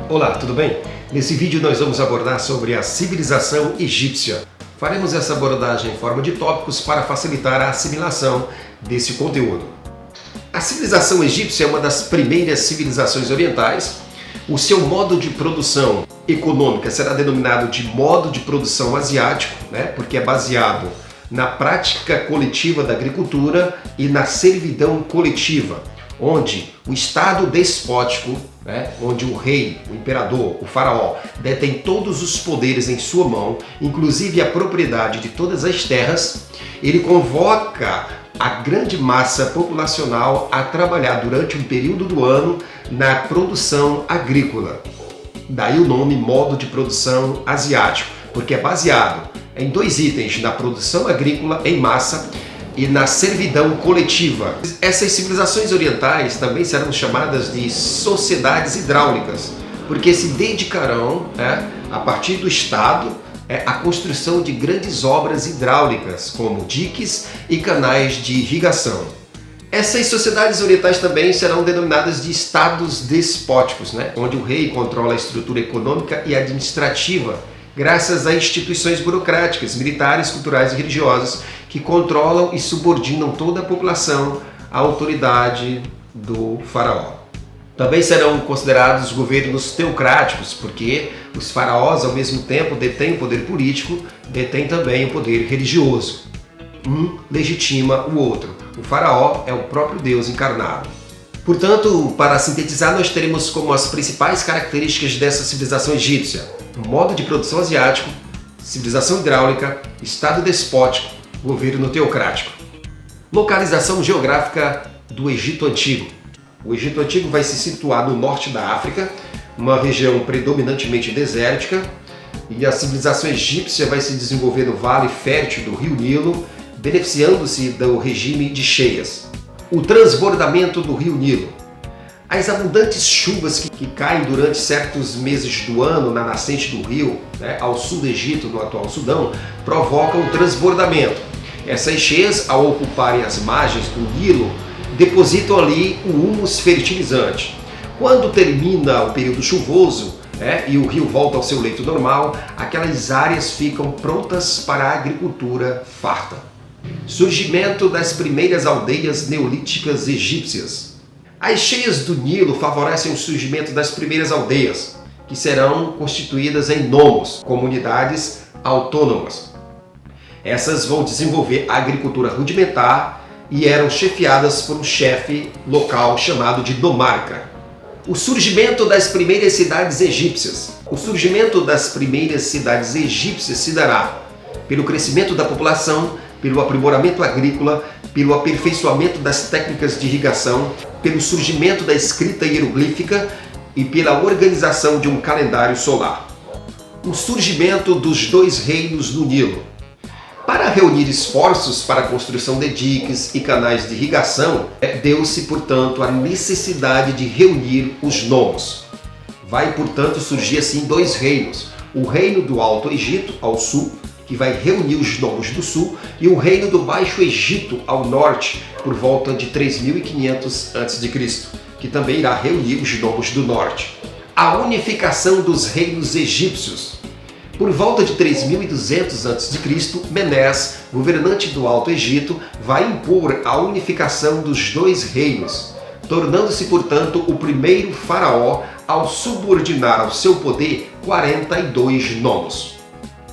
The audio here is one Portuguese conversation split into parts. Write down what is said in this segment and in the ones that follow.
Olá, tudo bem? Nesse vídeo nós vamos abordar sobre a civilização egípcia. Faremos essa abordagem em forma de tópicos para facilitar a assimilação desse conteúdo. A civilização egípcia é uma das primeiras civilizações orientais. O seu modo de produção econômica será denominado de modo de produção asiático, porque é baseado na prática coletiva da agricultura e na servidão coletiva, onde o Estado despótico, onde o rei, o imperador, o faraó, detém todos os poderes em sua mão, inclusive a propriedade de todas as terras, ele convoca a grande massa populacional a trabalhar durante um período do ano na produção agrícola. Daí o nome modo de produção asiático, porque é baseado em dois itens, na produção agrícola em massa e na servidão coletiva. Essas civilizações orientais também serão chamadas de sociedades hidráulicas, porque se dedicarão, a partir do Estado, à construção de grandes obras hidráulicas, como diques e canais de irrigação. Essas sociedades orientais também serão denominadas de estados despóticos, onde o rei controla a estrutura econômica e administrativa, graças a instituições burocráticas, militares, culturais e religiosas que controlam e subordinam toda a população à autoridade do faraó. Também serão considerados governos teocráticos, porque os faraós, ao mesmo tempo, detêm o poder político, detêm também o poder religioso. Um legitima o outro. O faraó é o próprio Deus encarnado. Portanto, para sintetizar, nós teremos como as principais características dessa civilização egípcia: modo de produção asiático, civilização hidráulica, estado despótico, governo teocrático. Localização geográfica do Egito Antigo. O Egito Antigo vai se situar no norte da África, uma região predominantemente desértica, e a civilização egípcia vai se desenvolver no vale fértil do rio Nilo, beneficiando-se do regime de cheias. O transbordamento do rio Nilo. As abundantes chuvas que caem durante certos meses do ano na nascente do rio, ao sul do Egito, no atual Sudão, provocam o transbordamento. Essas cheias, ao ocuparem as margens do Nilo, depositam ali o humus fertilizante. Quando termina o período chuvoso, e o rio volta ao seu leito normal, aquelas áreas ficam prontas para a agricultura farta. Surgimento das primeiras aldeias neolíticas egípcias. As cheias do Nilo favorecem o surgimento das primeiras aldeias, que serão constituídas em nomos, comunidades autônomas. Essas vão desenvolver a agricultura rudimentar e eram chefiadas por um chefe local chamado de nomarca. O surgimento das primeiras cidades egípcias. O surgimento das primeiras cidades egípcias se dará pelo crescimento da população, pelo aprimoramento agrícola, pelo aperfeiçoamento das técnicas de irrigação, pelo surgimento da escrita hieroglífica e pela organização de um calendário solar. O surgimento dos dois reinos no Nilo. Para reunir esforços para a construção de diques e canais de irrigação, deu-se, portanto, a necessidade de reunir os nomos. Vai, portanto, surgir assim dois reinos: o reino do Alto Egito, ao sul, que vai reunir os nomos do sul, e o reino do Baixo Egito, ao norte, por volta de 3500 a.C., que também irá reunir os nomos do norte. A unificação dos reinos egípcios. Por volta de 3200 a.C., Menés, governante do Alto Egito, vai impor a unificação dos dois reinos, tornando-se, portanto, o primeiro faraó ao subordinar ao seu poder 42 nomos.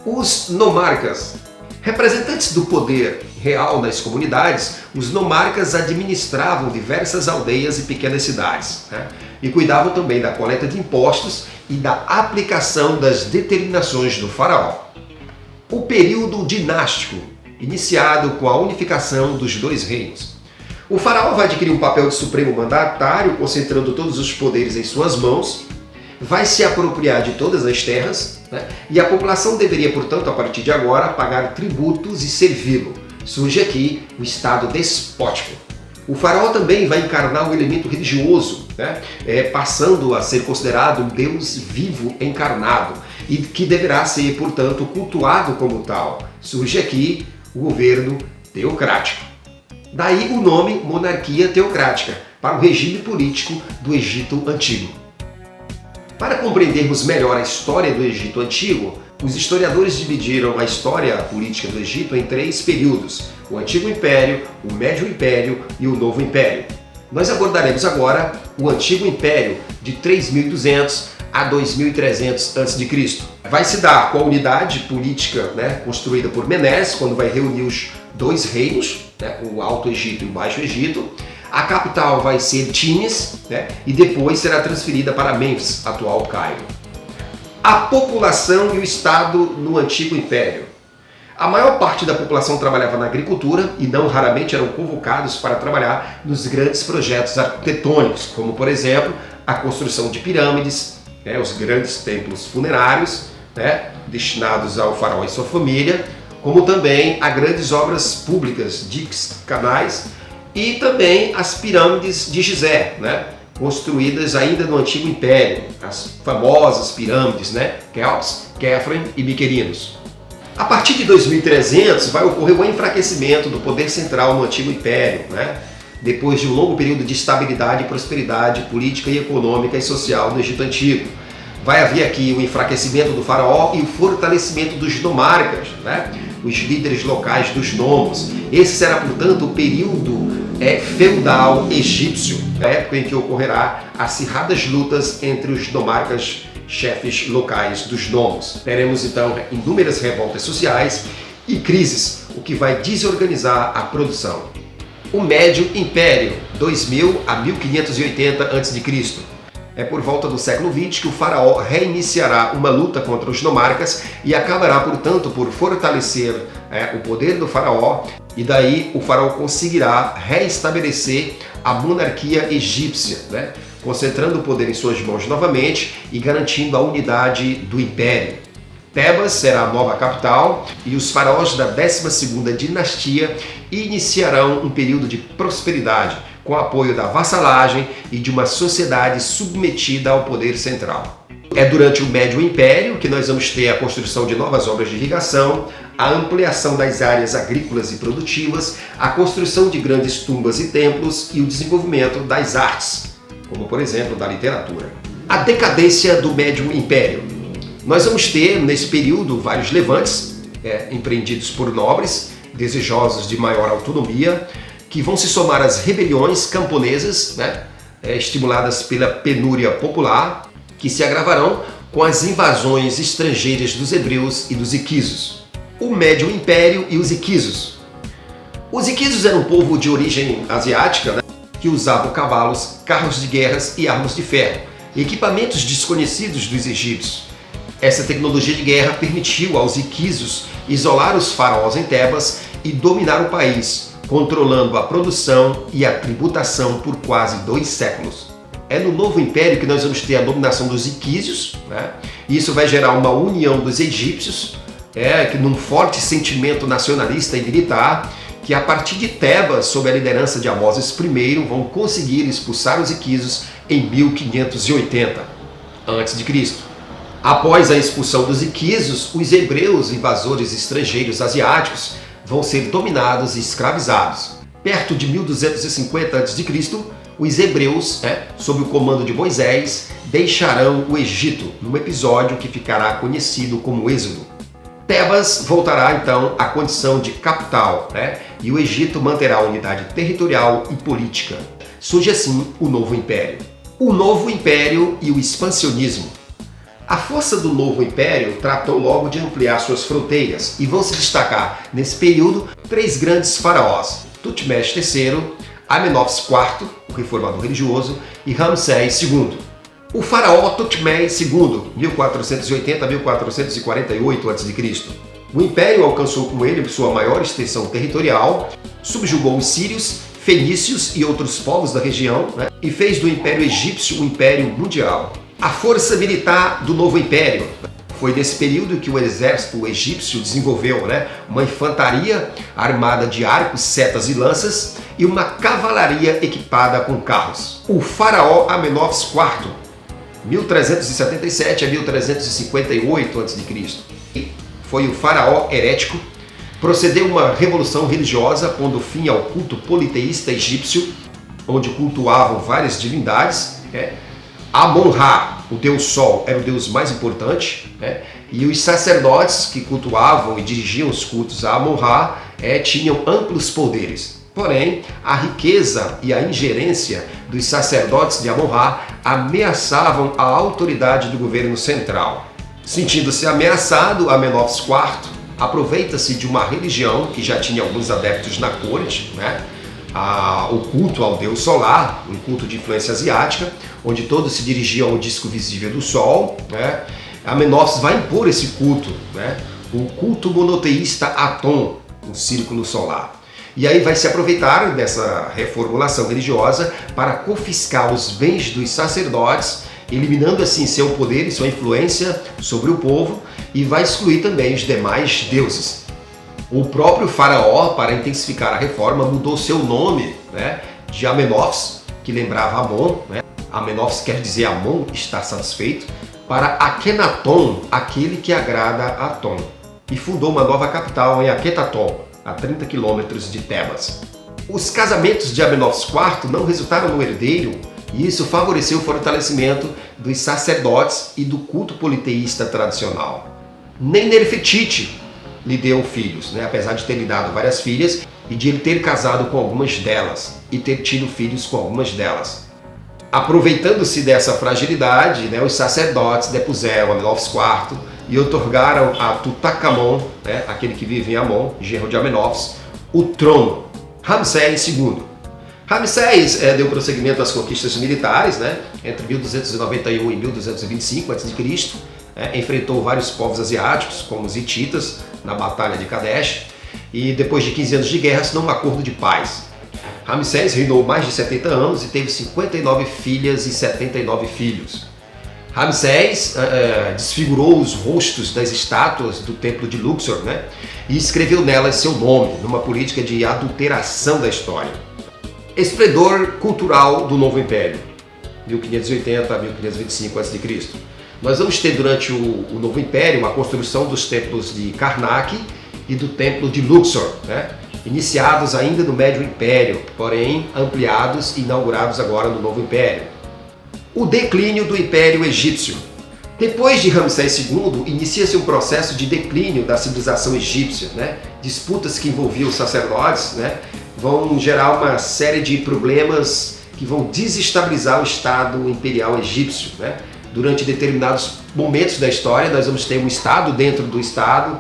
Os nomarcas. Representantes do poder real nas comunidades, os nomarcas administravam diversas aldeias e pequenas cidades, e cuidavam também da coleta de impostos e da aplicação das determinações do faraó. O período dinástico, iniciado com a unificação dos dois reinos. O faraó vai adquirir um papel de supremo mandatário, concentrando todos os poderes em suas mãos, vai se apropriar de todas as terras, e a população deveria, portanto, a partir de agora, pagar tributos e servi-lo. Surge aqui o Estado despótico. O faraó também vai encarnar o elemento religioso, né? Passando a ser considerado um Deus vivo encarnado e que deverá ser, portanto, cultuado como tal. Surge aqui o governo teocrático. Daí o nome monarquia teocrática, para o regime político do Egito Antigo. Para compreendermos melhor a história do Egito Antigo, os historiadores dividiram a história política do Egito em 3 períodos: o Antigo Império, o Médio Império e o Novo Império. Nós abordaremos agora o Antigo Império, de 3200 a 2300 a.C. Vai se dar com a unidade política, né, construída por Menes, quando vai reunir os 2 reinos, né, o Alto Egito e o Baixo Egito. A capital vai ser Tinis, né, e depois será transferida para Mênfis, atual Cairo. A população e o Estado no Antigo Império. A maior parte da população trabalhava na agricultura e não raramente eram convocados para trabalhar nos grandes projetos arquitetônicos, como, por exemplo, a construção de pirâmides, né, os grandes templos funerários, né, destinados ao faraó e sua família, como também a grandes obras públicas, diques, canais, e também as pirâmides de Gizé, né, construídas ainda no Antigo Império, as famosas pirâmides, né, Quéops, Quéfren e Miquerinos. A partir de 2300 vai ocorrer o enfraquecimento do poder central no Antigo Império, né, depois de um longo período de estabilidade e prosperidade política e econômica e social no Egito Antigo. Vai haver aqui o enfraquecimento do faraó e o fortalecimento dos nomarcas, né, os líderes locais dos nomos. Esse será, portanto, o período feudal egípcio, a época em que ocorrerá acirradas lutas entre os nomarcas chefes locais dos nomos. Teremos então inúmeras revoltas sociais e crises, o que vai desorganizar a produção. O Médio Império, 2000 a 1580 a.C. É por volta do século XX que o faraó reiniciará uma luta contra os nomarcas e acabará, portanto, por fortalecer o poder do faraó, e daí o faraó conseguirá reestabelecer a monarquia egípcia, né, concentrando o poder em suas mãos novamente e garantindo a unidade do império. Tebas será a nova capital e os faraós da 12ª dinastia iniciarão um período de prosperidade, com apoio da vassalagem e de uma sociedade submetida ao poder central. É durante o Médio Império que nós vamos ter a construção de novas obras de irrigação, a ampliação das áreas agrícolas e produtivas, a construção de grandes tumbas e templos e o desenvolvimento das artes, como por exemplo da literatura. A decadência do Médio Império. Nós vamos ter nesse período vários levantes empreendidos por nobres, desejosos de maior autonomia, que vão se somar às rebeliões camponesas, né, estimuladas pela penúria popular, que se agravarão com as invasões estrangeiras dos hebreus e dos iquisos. O Médio Império e os iquisos. Os iquisos eram um povo de origem asiática, né, que usavam cavalos, carros de guerras e armas de ferro, equipamentos desconhecidos dos egípcios. Essa tecnologia de guerra permitiu aos iquisos isolar os faraós em Tebas e dominar o país, controlando a produção e a tributação por quase 2 séculos. É no Novo Império que nós vamos ter a dominação dos iquísios, né? E isso vai gerar uma união dos egípcios, que num forte sentimento nacionalista e militar, que a partir de Tebas, sob a liderança de Amoses I, vão conseguir expulsar os iquísios em 1580 a.C. Após a expulsão dos iquísios, os hebreus, invasores estrangeiros asiáticos, vão ser dominados e escravizados. Perto de 1250 a.C., os hebreus, sob o comando de Moisés, deixarão o Egito, num episódio que ficará conhecido como Êxodo. Tebas voltará então à condição de capital, e o Egito manterá a unidade territorial e política. Surge assim o Novo Império. O Novo Império e o expansionismo. A força do Novo Império tratou logo de ampliar suas fronteiras e vão se destacar nesse período 3 grandes faraós: Tutmés III, Amenófis IV, o reformador religioso, e Ramsés II. O faraó Tutmés II, 1480 a 1448 a.C. O império alcançou com ele sua maior extensão territorial, subjugou os sírios, fenícios e outros povos da região, e fez do Império Egípcio um império mundial. A força militar do Novo Império. Foi nesse período que o exército egípcio desenvolveu, né, uma infantaria armada de arcos, setas e lanças e uma cavalaria equipada com carros. O faraó Amenófis IV, 1377 a 1358 a.C., foi o faraó herético, procedeu uma revolução religiosa pondo fim ao culto politeísta egípcio, onde cultuavam várias divindades. Amon-Ra, o deus Sol, era o deus mais importante, e os sacerdotes que cultuavam e dirigiam os cultos a Amon-Ra tinham amplos poderes. Porém, a riqueza e a ingerência dos sacerdotes de Amon-Ra ameaçavam a autoridade do governo central. Sentindo-se ameaçado, Amenófis IV aproveita-se de uma religião que já tinha alguns adeptos na corte, o culto ao deus solar, um culto de influência asiática, onde todos se dirigiam ao disco visível do Sol. Amenófis vai impor esse culto, o culto monoteísta Aton, um círculo solar. E aí vai se aproveitar dessa reformulação religiosa para confiscar os bens dos sacerdotes, eliminando assim seu poder e sua influência sobre o povo, e vai excluir também os demais deuses. O próprio faraó, para intensificar a reforma, mudou seu nome, de Amenófis, que lembrava Amon, Amenófis quer dizer Amon está satisfeito, para Akhenaton, aquele que agrada a Aton, e fundou uma nova capital em Akhetaton, a 30 quilômetros de Tebas. Os casamentos de Amenófis IV não resultaram no herdeiro, e isso favoreceu o fortalecimento dos sacerdotes e do culto politeísta tradicional. Nem Nefertiti lhe deu filhos, apesar de ter lhe dado várias filhas e de ele ter casado com algumas delas e ter tido filhos com algumas delas. Aproveitando-se dessa fragilidade, os sacerdotes depuseram Amenófis IV e otorgaram a Tutankhamon, aquele que vive em Amon, genro de Amenófis, o trono. Ramsés II. Ramsés deu prosseguimento às conquistas militares, entre 1291 e 1225 a.C., enfrentou vários povos asiáticos, como os hititas, na Batalha de Kadesh, e depois de 15 anos de guerra assinou um acordo de paz. Ramsés reinou mais de 70 anos e teve 59 filhas e 79 filhos. Ramsés desfigurou os rostos das estátuas do templo de Luxor, e escreveu nelas seu nome, numa política de adulteração da história. Esplendor cultural do Novo Império, 1580 a 1525 a.C. Nós vamos ter durante o Novo Império a construção dos templos de Karnak e do templo de Luxor, iniciados ainda no Médio Império, porém ampliados e inaugurados agora no Novo Império. O declínio do Império Egípcio. Depois de Ramsés II, inicia-se um processo de declínio da civilização egípcia. Disputas que envolviam os sacerdotes vão gerar uma série de problemas que vão desestabilizar o Estado imperial egípcio. Durante determinados momentos da história, nós vamos ter um Estado dentro do Estado,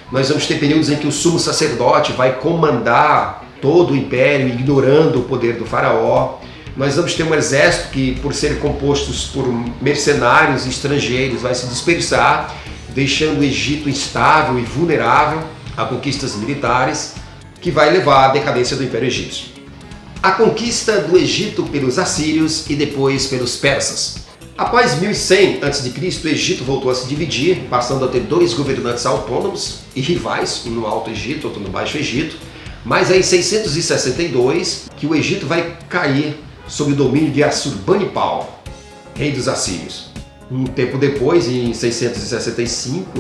nós vamos ter períodos em que o sumo sacerdote vai comandar todo o império, ignorando o poder do faraó. Nós vamos ter um exército que, por serem compostos por mercenários estrangeiros, vai se dispersar, deixando o Egito instável e vulnerável a conquistas militares, que vai levar à decadência do Império Egípcio. A conquista do Egito pelos assírios e depois pelos persas. Após 1100 a.C., o Egito voltou a se dividir, passando a ter dois governantes autônomos e rivais, um no Alto Egito, outro no Baixo Egito. Mas é em 662 que o Egito vai cair sob o domínio de Assurbanipal, rei dos assírios. Um tempo depois, em 665,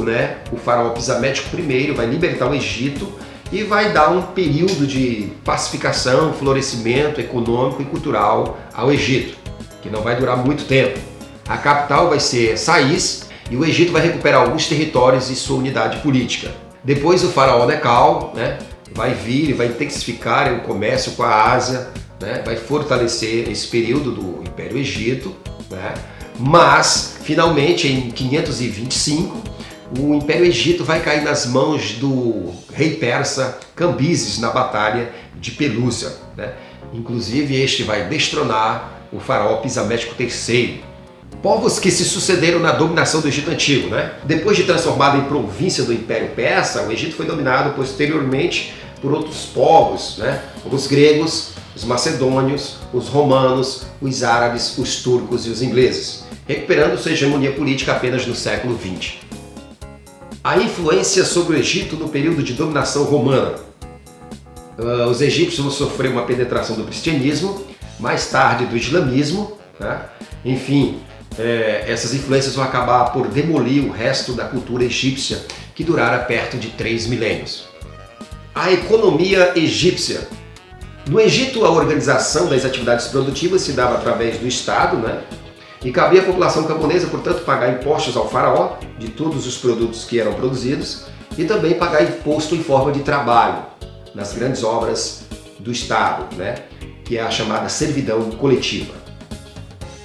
o faraó Psamético I vai libertar o Egito e vai dar um período de pacificação, florescimento econômico e cultural ao Egito, que não vai durar muito tempo. A capital vai ser Sais e o Egito vai recuperar alguns territórios e sua unidade política. Depois o faraó Necal vai vir e vai intensificar o comércio com a Ásia, vai fortalecer esse período do Império Egito, mas finalmente em 525 o Império Egito vai cair nas mãos do rei persa Cambises na Batalha de Pelúcia. Inclusive este vai destronar o faraó Psamético III. Povos que se sucederam na dominação do Egito Antigo. Depois de transformado em província do Império Persa, o Egito foi dominado posteriormente por outros povos, como os gregos, os macedônios, os romanos, os árabes, os turcos e os ingleses, recuperando sua hegemonia política apenas no século XX. A influência sobre o Egito no período de dominação romana. Os egípcios vão sofrer uma penetração do cristianismo, mais tarde do islamismo, né? Enfim, essas influências vão acabar por demolir o resto da cultura egípcia, que durara perto de 3 milênios. A economia egípcia. No Egito, a organização das atividades produtivas se dava através do Estado, né? E cabia à população camponesa, portanto, pagar impostos ao faraó de todos os produtos que eram produzidos e também pagar imposto em forma de trabalho nas grandes obras do Estado, né? Que é a chamada servidão coletiva.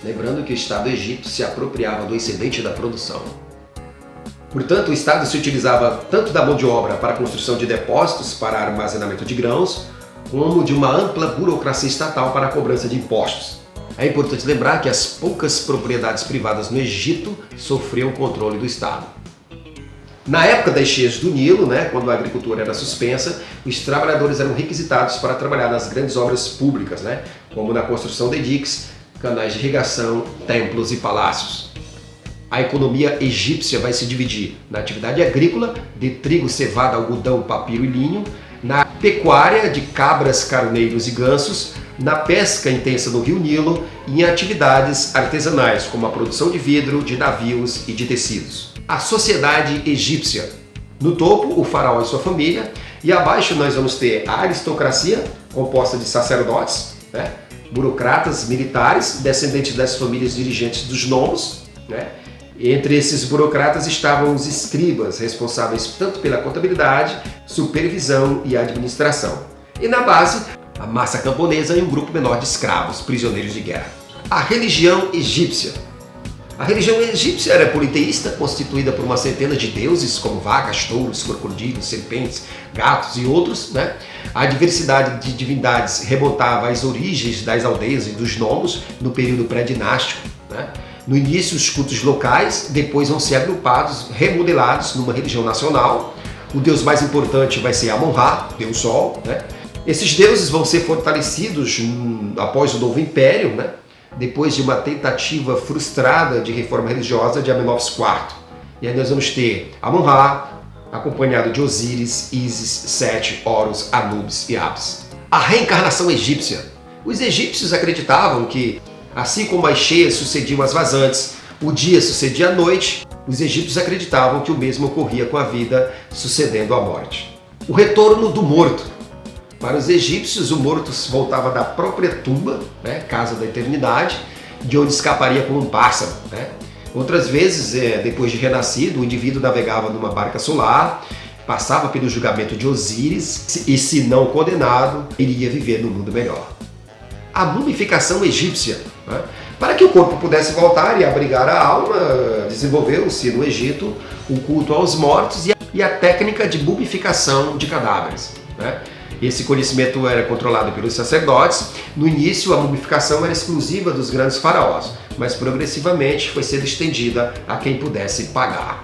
Lembrando que o Estado do Egito se apropriava do excedente da produção. Portanto, o Estado se utilizava tanto da mão de obra para a construção de depósitos para armazenamento de grãos, como de uma ampla burocracia estatal para a cobrança de impostos. É importante lembrar que as poucas propriedades privadas no Egito sofriam o controle do Estado. Na época das cheias do Nilo, né, quando a agricultura era suspensa, os trabalhadores eram requisitados para trabalhar nas grandes obras públicas, né, como na construção de diques, canais de irrigação, templos e palácios. A economia egípcia vai se dividir na atividade agrícola, de trigo, cevada, algodão, papiro e linho, na pecuária, de cabras, carneiros e gansos, na pesca intensa no rio Nilo e em atividades artesanais, como a produção de vidro, de navios e de tecidos. A sociedade egípcia. No topo, o faraó e sua família, e abaixo nós vamos ter a aristocracia, composta de sacerdotes, né, burocratas, militares, descendentes das famílias dirigentes dos nomos, né. Entre esses burocratas estavam os escribas, responsáveis tanto pela contabilidade, supervisão e administração. E na base, a massa camponesa e um grupo menor de escravos, prisioneiros de guerra. A religião egípcia. A religião egípcia era politeísta, constituída por uma centena de deuses, como vacas, touros, crocodilos, serpentes, gatos e outros, né? A diversidade de divindades remontava às origens das aldeias e dos nomos no período pré-dinástico, né? No início, os cultos locais, depois vão ser agrupados, remodelados numa religião nacional. O deus mais importante vai ser Amon-Ra, Deus Sol, né? Esses deuses vão ser fortalecidos após o Novo Império, né? Depois de uma tentativa frustrada de reforma religiosa de Amenófis IV. E aí nós vamos ter Amon-Ra, acompanhado de Osíris, Ísis, Sete, Horus, Anubis e Apis. A reencarnação egípcia. Os egípcios acreditavam que, assim como as cheias sucediam às vazantes, o dia sucedia a noite, os egípcios acreditavam que o mesmo ocorria com a vida sucedendo à morte. O retorno do morto. Para os egípcios, o morto voltava da própria tumba, né, casa da eternidade, de onde escaparia como um pássaro, né? Outras vezes, depois de renascido, o indivíduo navegava numa barca solar, passava pelo julgamento de Osíris e, se não condenado, iria viver no mundo melhor. A mumificação egípcia. Né? Para que o corpo pudesse voltar e abrigar a alma, desenvolveu-se no Egito o culto aos mortos e a técnica de mumificação de cadáveres, né? Esse conhecimento era controlado pelos sacerdotes. No início, a mumificação era exclusiva dos grandes faraós, mas progressivamente foi sendo estendida a quem pudesse pagar.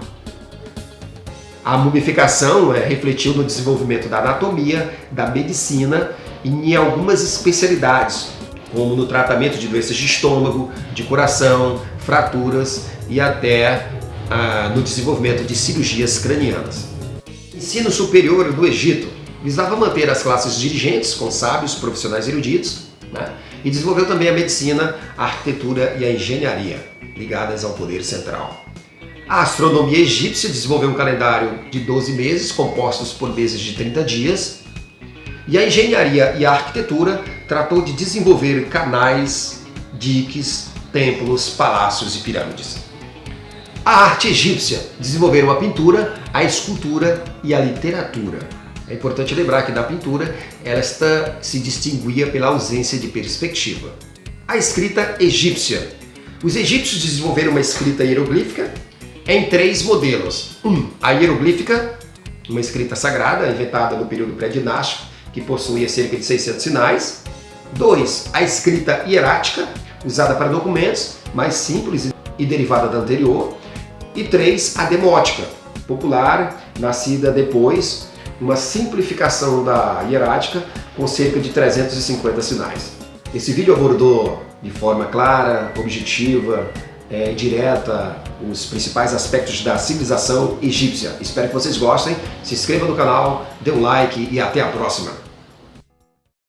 A mumificação refletiu no desenvolvimento da anatomia, da medicina e em algumas especialidades, como no tratamento de doenças de estômago, de coração, fraturas e até no desenvolvimento de cirurgias cranianas. Ensino superior do Egito visava manter as classes dirigentes com sábios, profissionais eruditos, né? E desenvolveu também a medicina, a arquitetura e a engenharia, ligadas ao poder central. A astronomia egípcia desenvolveu um calendário de 12 meses, compostos por meses de 30 dias, e a engenharia e a arquitetura tratou de desenvolver canais, diques, templos, palácios e pirâmides. A arte egípcia desenvolveram a pintura, a escultura e a literatura. É importante lembrar que na pintura esta se distinguia pela ausência de perspectiva. A escrita egípcia. Os egípcios desenvolveram uma escrita hieroglífica em 3 modelos. A hieroglífica, uma escrita sagrada inventada no período pré-dinástico, que possuía cerca de 600 sinais. 2. A escrita hierática, usada para documentos, mais simples e derivada da anterior. E 3. A demótica, popular, nascida depois, uma simplificação da hierática com cerca de 350 sinais. Esse vídeo abordou de forma clara, objetiva, direta, os principais aspectos da civilização egípcia. Espero que vocês gostem, se inscreva no canal, dê um like e até a próxima!